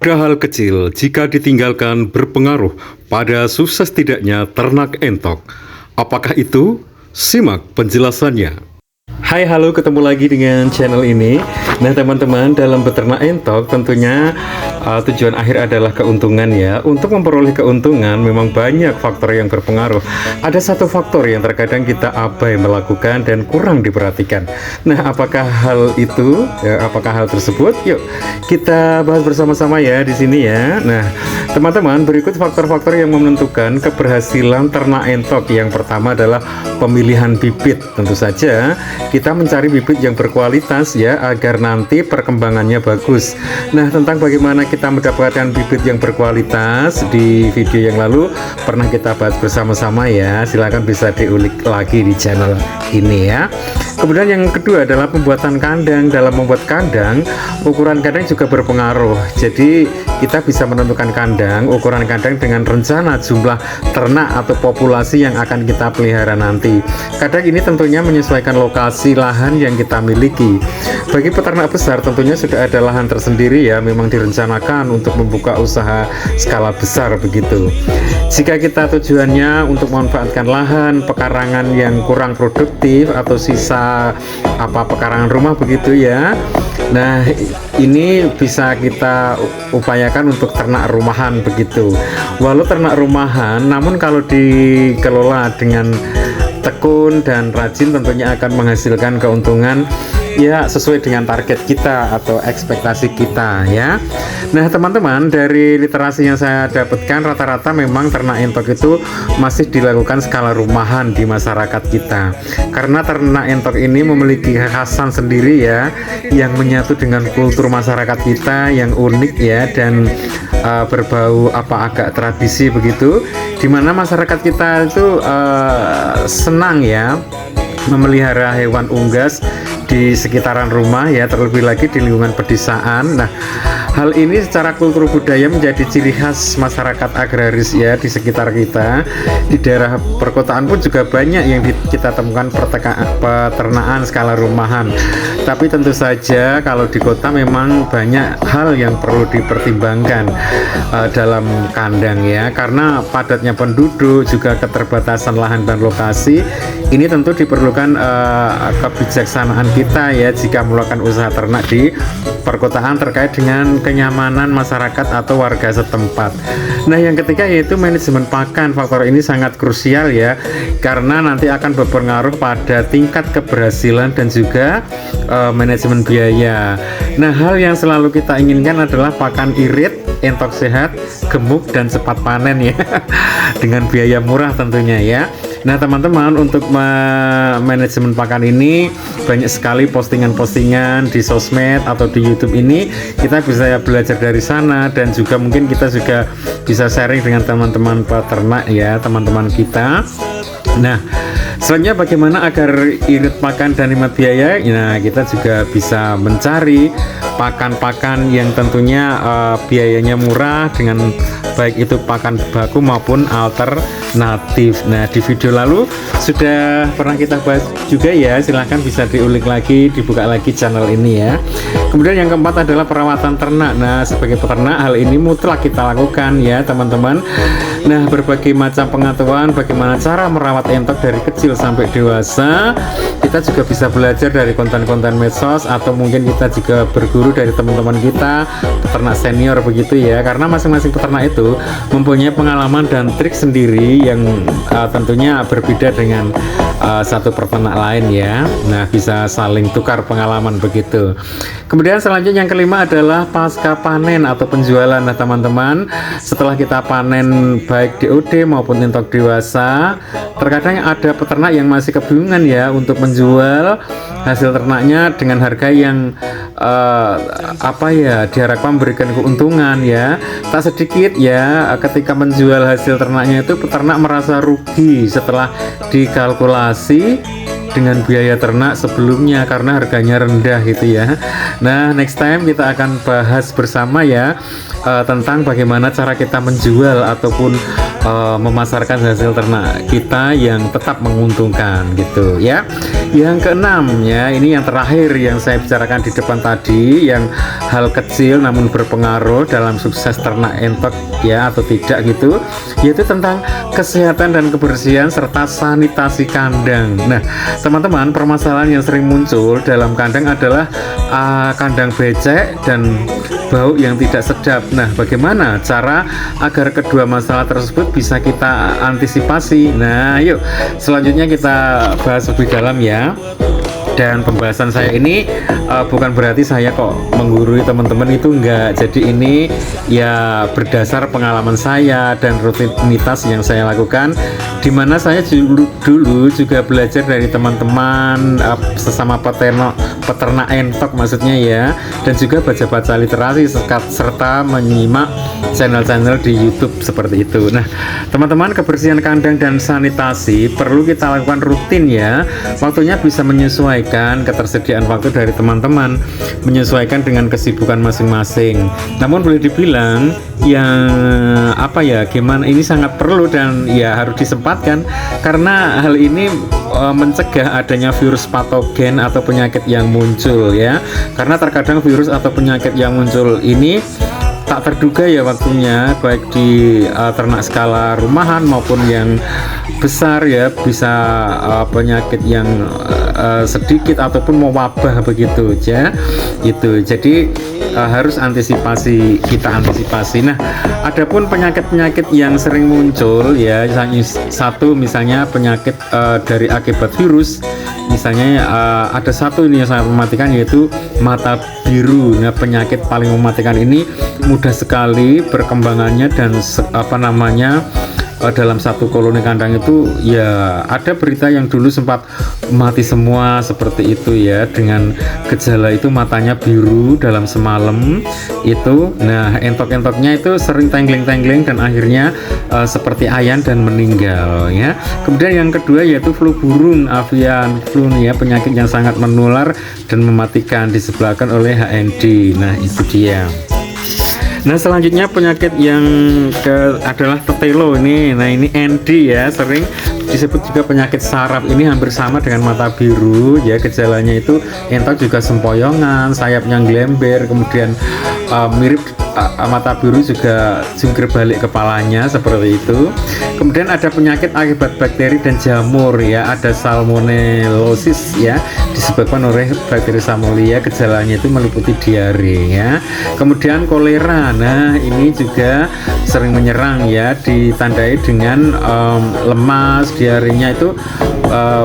Ada hal kecil jika ditinggalkan berpengaruh pada sukses tidaknya ternak entok. Apakah itu? Simak penjelasannya. Hai, halo, ketemu lagi dengan channel ini. Nah teman-teman, dalam beternak entok tentunya tujuan akhir adalah keuntungan ya. Untuk memperoleh keuntungan memang banyak faktor yang berpengaruh. Ada satu faktor yang terkadang kita abai melakukan dan kurang diperhatikan. Nah, apakah hal itu? Apakah hal tersebut? Yuk kita bahas bersama-sama ya di sini ya. Nah teman-teman, berikut faktor-faktor yang menentukan keberhasilan ternak entok. Yang pertama adalah pemilihan bibit. Tentu saja kita mencari bibit yang berkualitas ya, agar nanti perkembangannya bagus. Nah, tentang bagaimana kita mendapatkan bibit yang berkualitas di video yang lalu pernah kita bahas bersama-sama ya. Silahkan bisa diulik lagi di channel ini ya. Kemudian yang kedua adalah pembuatan kandang. Dalam membuat kandang, ukuran kandang juga berpengaruh. Jadi kita bisa menentukan kandang, ukuran kandang dengan rencana jumlah ternak atau populasi yang akan kita pelihara nanti. Kandang ini tentunya menyesuaikan lokasi lahan yang kita miliki. Bagi peternak besar tentunya sudah ada lahan tersendiri ya, memang direncanakan untuk membuka usaha skala besar begitu. Jika kita tujuannya untuk memanfaatkan lahan pekarangan yang kurang produktif atau sisa pekarangan rumah begitu ya. Nah, ini bisa kita upayakan untuk ternak rumahan begitu. Walau ternak rumahan, namun kalau dikelola dengan tekun dan rajin tentunya akan menghasilkan keuntungan ya sesuai dengan target kita atau ekspektasi kita ya. Nah teman-teman, dari literasi yang saya dapatkan rata-rata memang ternak entok itu masih dilakukan skala rumahan di masyarakat kita, karena ternak entok ini memiliki kekhasan sendiri ya, yang menyatu dengan kultur masyarakat kita yang unik ya, dan berbau agak tradisi begitu, dimana masyarakat kita itu senang ya memelihara hewan unggas di sekitaran rumah ya, terlebih lagi di lingkungan pedesaan. Nah, hal ini secara kultur budaya menjadi ciri khas masyarakat agraris ya di sekitar kita. Di daerah perkotaan pun juga banyak yang kita temukan peternakan skala rumahan. Tapi tentu saja kalau di kota memang banyak hal yang perlu dipertimbangkan dalam kandang ya, karena padatnya penduduk juga keterbatasan lahan dan lokasi. Ini tentu diperlukan kebijaksanaan kita ya jika melakukan usaha ternak di perkotaan terkait dengan kenyamanan masyarakat atau warga setempat. Nah, yang ketiga yaitu manajemen pakan. Faktor ini sangat krusial ya, karena nanti akan berpengaruh pada tingkat keberhasilan dan juga manajemen biaya. Nah, hal yang selalu kita inginkan adalah pakan irit, entok sehat, gemuk dan cepat panen ya dengan biaya murah tentunya ya. Nah teman-teman, untuk manajemen pakan ini banyak sekali postingan-postingan di sosmed atau di YouTube ini, kita bisa belajar dari sana, dan juga mungkin kita juga bisa sharing dengan teman-teman peternak ya, teman-teman kita. Nah, selanjutnya bagaimana agar irit pakan dan hemat biaya? Nah, kita juga bisa mencari pakan-pakan yang tentunya biayanya murah, dengan baik itu pakan baku maupun alternatif. Nah, di video lalu sudah pernah kita bahas juga ya, silahkan bisa diulik lagi, dibuka lagi channel ini ya. Kemudian yang keempat adalah perawatan ternak. Nah, sebagai peternak hal ini mutlak kita lakukan ya teman-teman. Nah, berbagai macam pengetahuan bagaimana cara merawat entok dari kecil sampai dewasa, kita juga bisa belajar dari konten-konten medsos, atau mungkin kita juga berguru dari teman-teman kita peternak senior begitu ya, karena masing-masing peternak itu mempunyai pengalaman dan trik sendiri yang tentunya berbeda dengan satu peternak lain ya. Nah, bisa saling tukar pengalaman begitu. Kemudian selanjutnya yang kelima adalah pasca panen atau penjualan. Nah teman-teman, setelah kita panen baik DOD maupun entok dewasa, terkadang ada peternak yang masih kebingungan ya untuk menjual hasil ternaknya dengan harga yang diharapkan memberikan keuntungan ya. Tak sedikit ya ketika menjual hasil ternaknya itu peternak merasa rugi setelah dikalkulasi dengan biaya ternak sebelumnya karena harganya rendah gitu ya. Nah, next time kita akan bahas bersama ya tentang bagaimana cara kita menjual ataupun memasarkan hasil ternak kita yang tetap menguntungkan gitu ya. Yang keenam ya, ini yang terakhir yang saya bicarakan di depan tadi, yang hal kecil namun berpengaruh dalam sukses ternak entok ya atau tidak gitu, yaitu tentang kesehatan dan kebersihan serta sanitasi kandang. Nah, teman-teman, permasalahan yang sering muncul dalam kandang adalah kandang becek dan bau yang tidak sedap. Nah, bagaimana cara agar kedua masalah tersebut bisa kita antisipasi? Nah, yuk selanjutnya kita bahas lebih dalam ya. Dan pembahasan saya ini bukan berarti saya kok menggurui teman-teman, itu enggak. Jadi ini ya berdasar pengalaman saya dan rutinitas yang saya lakukan, dimana saya dulu juga belajar dari teman-teman sesama peternak entok maksudnya ya, dan juga baca-baca literasi serta menyimak channel-channel di YouTube seperti itu. Nah, teman-teman, kebersihan kandang dan sanitasi perlu kita lakukan rutin ya. Waktunya bisa menyesuaikan ketersediaan waktu dari teman-teman, menyesuaikan dengan kesibukan masing-masing. Namun boleh dibilang yang gimana, ini sangat perlu dan ya harus disempatkan, karena hal ini mencegah adanya virus patogen atau penyakit yang muncul ya. Karena terkadang virus atau penyakit yang muncul ini tak terduga ya waktunya, baik di ternak skala rumahan maupun yang besar ya, bisa penyakit yang sedikit ataupun mewabah begitu ya. Itu jadi harus kita antisipasi. Nah, adapun penyakit-penyakit yang sering muncul ya, misalnya penyakit dari akibat virus. Misalnya ada satu ini yang sangat mematikan, yaitu mata biru. Nah, penyakit paling mematikan ini mudah sekali perkembangannya dan dalam satu koloni kandang itu ya ada berita yang dulu sempat mati semua seperti itu ya, dengan gejala itu matanya biru dalam semalam itu. Nah, entok-entoknya itu sering tenggeling-tenggeling dan akhirnya seperti ayan dan meninggal ya. Kemudian yang kedua yaitu flu burung, avian flu ya, penyakit yang sangat menular dan mematikan, disebabkan oleh HND. Nah, itu dia. Nah, selanjutnya penyakit yang adalah tetelo ini. Nah, ini ND ya, sering disebut juga penyakit saraf. Ini hampir sama dengan mata biru ya, gejalanya itu entok juga sempoyongan, sayapnya glember, kemudian mirip mata biru juga jungkir balik kepalanya seperti itu. Kemudian ada penyakit akibat bakteri dan jamur ya, ada salmonellosis ya, disebabkan oleh bakteri Salmonella, gejalanya itu meliputi diare ya. Kemudian kolera, nah ini juga sering menyerang ya, ditandai dengan lemas, diarenya itu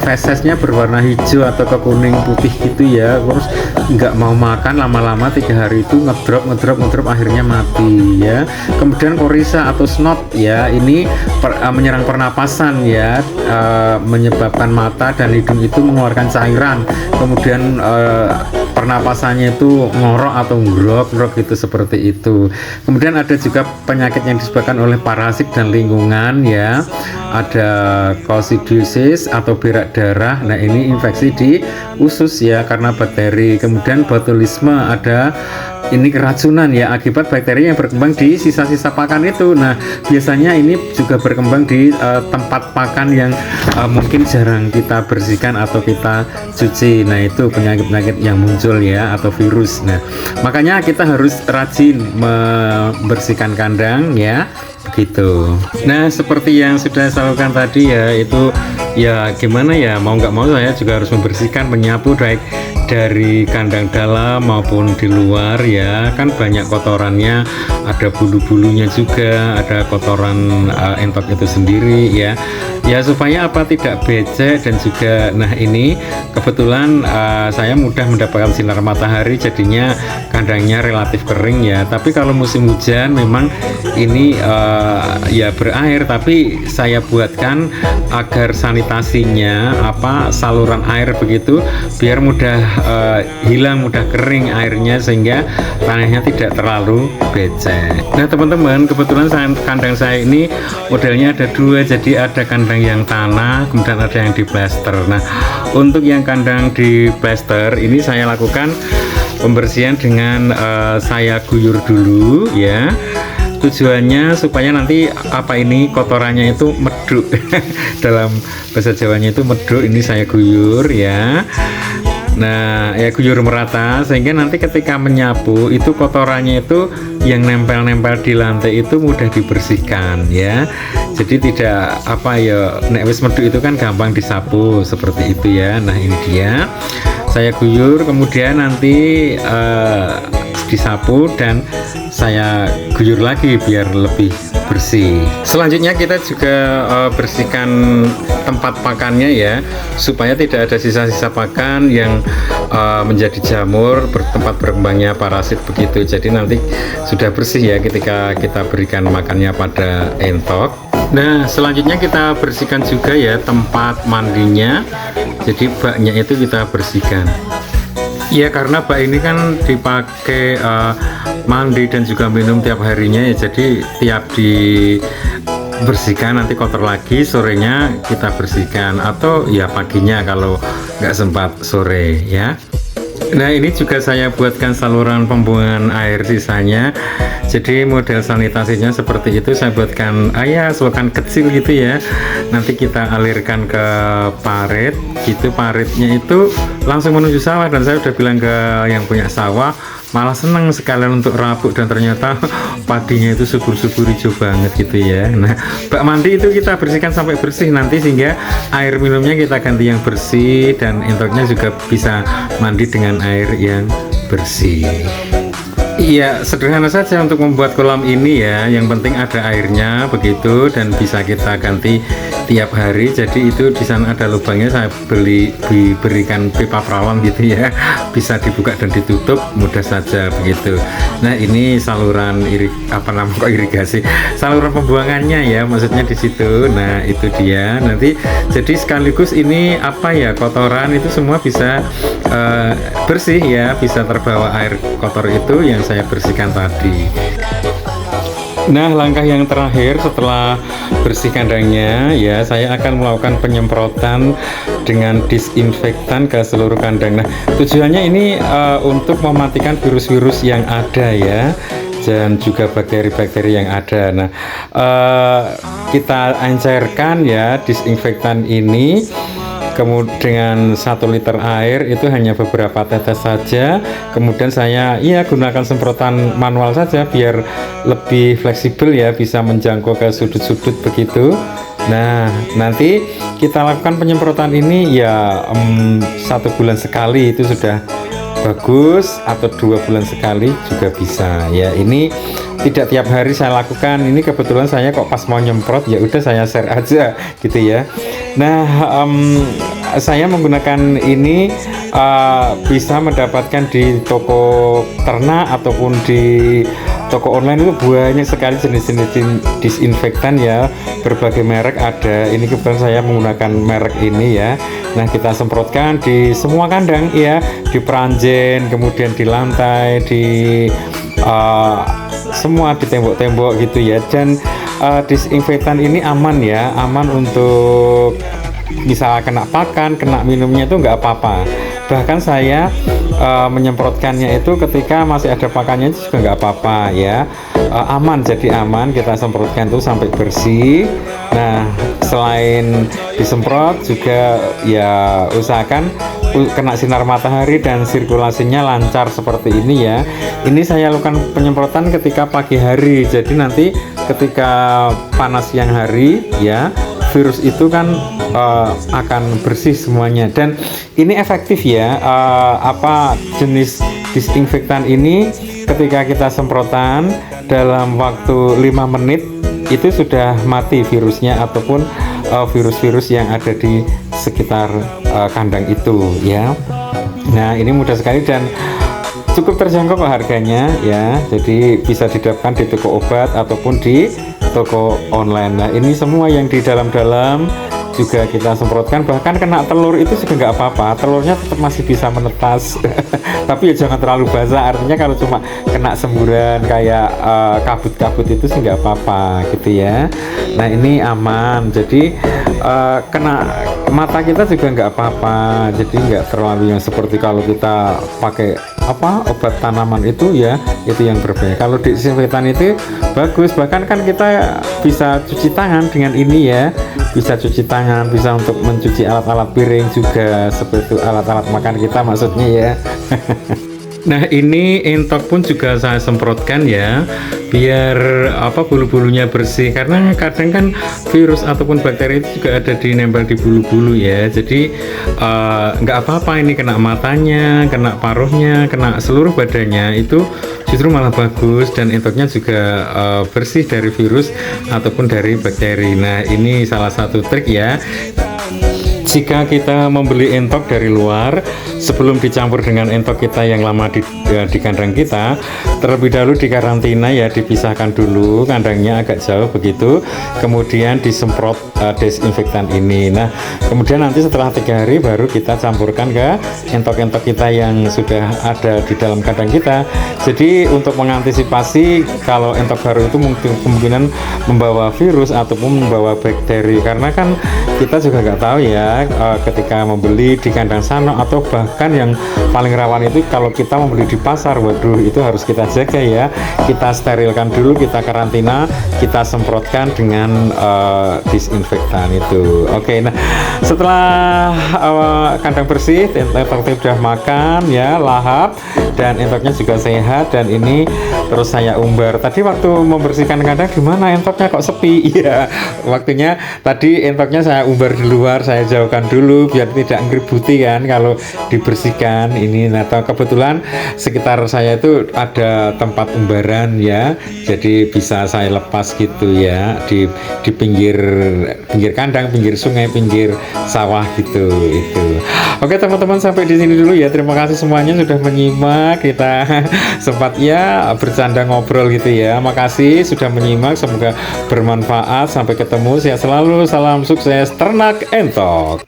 fesesnya berwarna hijau atau ke kuning putih gitu ya, terus nggak mau makan, lama-lama 3 hari itu ngedrop akhirnya mati ya. Kemudian korisa atau snot ya, ini menyerang pernapasan ya, menyebabkan mata dan hidung itu mengeluarkan cairan, kemudian pernapasannya itu ngorok atau ngrok gitu, seperti itu. Kemudian ada juga penyakit yang disebabkan oleh parasit dan lingkungan ya, ada coccidiosis atau berak darah. Nah, ini infeksi di usus ya karena bakteri. Kemudian botulisme, ada ini keracunan ya akibat bakteri yang berkembang di sisa-sisa pakan itu. Nah, biasanya ini juga berkembang di tempat pakan yang mungkin jarang kita bersihkan atau kita cuci. Nah, itu penyakit-penyakit yang muncul ya, atau virus. Nah, makanya kita harus rajin membersihkan kandang ya, begitu. Nah, seperti yang sudah saya lakukan tadi ya, itu ya gimana ya, mau nggak mau saya juga harus membersihkan, menyapu baik dari kandang dalam maupun di luar ya, kan banyak kotorannya, ada bulu-bulunya juga, ada kotoran entok itu sendiri ya, supaya tidak becek. Dan juga nah ini kebetulan saya mudah mendapatkan sinar matahari, jadinya kandangnya relatif kering ya. Tapi kalau musim hujan memang ini ya berair, tapi saya buatkan agar sanitasinya saluran air begitu biar mudah hilang, mudah kering airnya, sehingga tanahnya tidak terlalu becek. Nah teman-teman, kebetulan kandang saya ini modelnya ada dua, jadi ada kandang yang tanah, kemudian ada yang di plaster. Nah untuk yang kandang di plaster ini saya lakukan pembersihan dengan saya guyur dulu ya. Tujuannya supaya nanti kotorannya itu meduk. Dalam bahasa Jawanya itu meduk, ini saya guyur ya. Nah ya, guyur merata sehingga nanti ketika menyapu itu kotorannya itu yang nempel-nempel di lantai itu mudah dibersihkan ya. Jadi tidak nek wis meduk itu kan gampang disapu seperti itu ya. Nah ini dia, saya guyur, kemudian nanti disapu dan saya guyur lagi biar lebih bersih. Selanjutnya kita juga bersihkan tempat pakannya ya, supaya tidak ada sisa-sisa pakan yang menjadi jamur, tempat berkembangnya parasit begitu. Jadi nanti sudah bersih ya ketika kita berikan makannya pada entok. Nah selanjutnya kita bersihkan juga ya tempat mandinya. Jadi baknya itu kita bersihkan ya, karena bak ini kan dipakai mandi dan juga minum tiap harinya ya. Jadi tiap dibersihkan nanti kotor lagi, sorenya kita bersihkan, atau ya paginya kalau nggak sempat sore ya. Nah ini juga saya buatkan saluran pembuangan air sisanya. Jadi model sanitasinya seperti itu, saya buatkan selokan kecil gitu ya. Nanti kita alirkan ke parit gitu, paritnya itu langsung menuju sawah. Dan saya udah bilang ke yang punya sawah, malah seneng sekalian untuk rabuk, dan ternyata padinya itu subur-subur hijau banget gitu ya. Nah bak mandi itu kita bersihkan sampai bersih nanti, sehingga air minumnya kita ganti yang bersih, dan entoknya juga bisa mandi dengan air yang bersih. Iya, sederhana saja untuk membuat kolam ini ya. Yang penting ada airnya begitu, dan bisa kita ganti tiap hari. Jadi itu di sana ada lubangnya, saya berikan pipa perawan gitu ya. Bisa dibuka dan ditutup, mudah saja begitu. Nah ini saluran irigasi, saluran pembuangannya ya, maksudnya di situ. Nah itu dia. Nanti jadi sekaligus ini kotoran itu semua bisa bersih ya, bisa terbawa air kotor itu yang saya bersihkan tadi. Nah langkah yang terakhir setelah bersih kandangnya ya, saya akan melakukan penyemprotan dengan disinfektan ke seluruh kandang. Nah tujuannya ini untuk mematikan virus-virus yang ada ya, dan juga bakteri-bakteri yang ada. Nah kita encerkan ya disinfektan ini, kemudian dengan 1 liter air itu hanya beberapa tetes saja. Kemudian saya gunakan semprotan manual saja biar lebih fleksibel ya, bisa menjangkau ke sudut-sudut begitu. Nah nanti kita lakukan penyemprotan ini ya 1 bulan sekali itu sudah bagus, atau 2 bulan sekali juga bisa ya. Ini tidak tiap hari saya lakukan, ini kebetulan saya kok pas mau nyemprot ya udah saya share aja gitu ya. Nah saya menggunakan ini bisa mendapatkan di toko ternak ataupun di toko online itu banyak sekali jenis-jenis disinfektan ya, berbagai merek ada. Ini kebetulan saya menggunakan merek ini ya. Nah kita semprotkan di semua kandang ya, di peranjen, kemudian di lantai, di semua, di tembok-tembok gitu ya. Dan disinfektan ini aman ya, aman untuk misalnya kena pakan, kena minumnya itu nggak apa-apa. Bahkan saya menyemprotkannya itu ketika masih ada pakannya itu juga nggak apa-apa ya. Aman, jadi aman, kita semprotkan itu sampai bersih. Nah selain disemprot juga ya usahakan kena sinar matahari dan sirkulasinya lancar seperti ini ya. Ini saya lakukan penyemprotan ketika pagi hari, jadi nanti ketika panas siang hari ya, virus itu kan akan bersih semuanya. Dan ini efektif ya, jenis disinfektan ini ketika kita semprotan dalam waktu 5 menit itu sudah mati virusnya ataupun virus-virus yang ada di sekitar kandang itu ya. Nah ini mudah sekali dan cukup terjangkau kok harganya ya, jadi bisa didapatkan di toko obat ataupun di toko online. Nah ini semua yang di dalam-dalam juga kita semprotkan, bahkan kena telur itu juga nggak apa-apa, telurnya tetap masih bisa menetas. Tapi ya jangan terlalu basah, artinya kalau cuma kena semburan kayak kabut-kabut itu sih nggak apa-apa gitu ya. Nah ini aman, jadi kena mata kita juga nggak apa-apa, jadi nggak terlalu yang seperti kalau kita pakai obat tanaman itu ya, itu yang berbahaya. Kalau disinfektan itu bagus, bahkan kan kita bisa cuci tangan dengan ini ya, bisa cuci tangan, bisa untuk mencuci alat-alat piring juga, seperti alat-alat makan kita maksudnya ya. Nah ini entok pun juga saya semprotkan ya, biar bulu-bulunya bersih, karena kadang kan virus ataupun bakteri itu juga ada di nempel di bulu-bulu ya. Jadi nggak apa-apa ini kena matanya, kena paruhnya, kena seluruh badannya, itu justru malah bagus, dan entoknya juga bersih dari virus ataupun dari bakteri. Nah ini salah satu trik ya. Jika kita membeli entok dari luar, sebelum dicampur dengan entok kita yang lama di kandang kita, terlebih dahulu dikarantina ya, dipisahkan dulu kandangnya agak jauh begitu, kemudian disemprot desinfektan ini. Nah kemudian nanti setelah 3 hari baru kita campurkan ke entok-entok kita yang sudah ada di dalam kandang kita. Jadi untuk mengantisipasi kalau entok baru itu mungkin kemungkinan membawa virus ataupun membawa bakteri, karena kan kita juga nggak tahu ya, ketika membeli di kandang sana, atau bahkan yang paling rawan itu kalau kita membeli di pasar, waduh itu harus kita jaga ya, kita sterilkan dulu, kita karantina, kita semprotkan dengan disinfektan itu. Oke, nah setelah kandang bersih, entoknya sudah makan ya, lahap, dan entoknya juga sehat, dan ini terus saya umbar. Tadi waktu membersihkan kandang gimana, entoknya kok sepi? Iya, waktunya tadi entoknya saya umbar di luar, saya jauhkan dulu biar tidak ngeributi kan kalau dibersihkan ini. Nah kebetulan sekitar saya itu ada tempat umbaran ya, jadi bisa saya lepas gitu ya, di pinggir kandang, pinggir sungai, pinggir sawah gitu itu. Oke teman-teman, sampai di sini dulu ya. Terima kasih semuanya sudah menyimak, kita sempat ya bercanda ngobrol gitu ya. Makasih sudah menyimak, semoga bermanfaat. Sampai ketemu, sehat selalu, salam sukses ternak entok.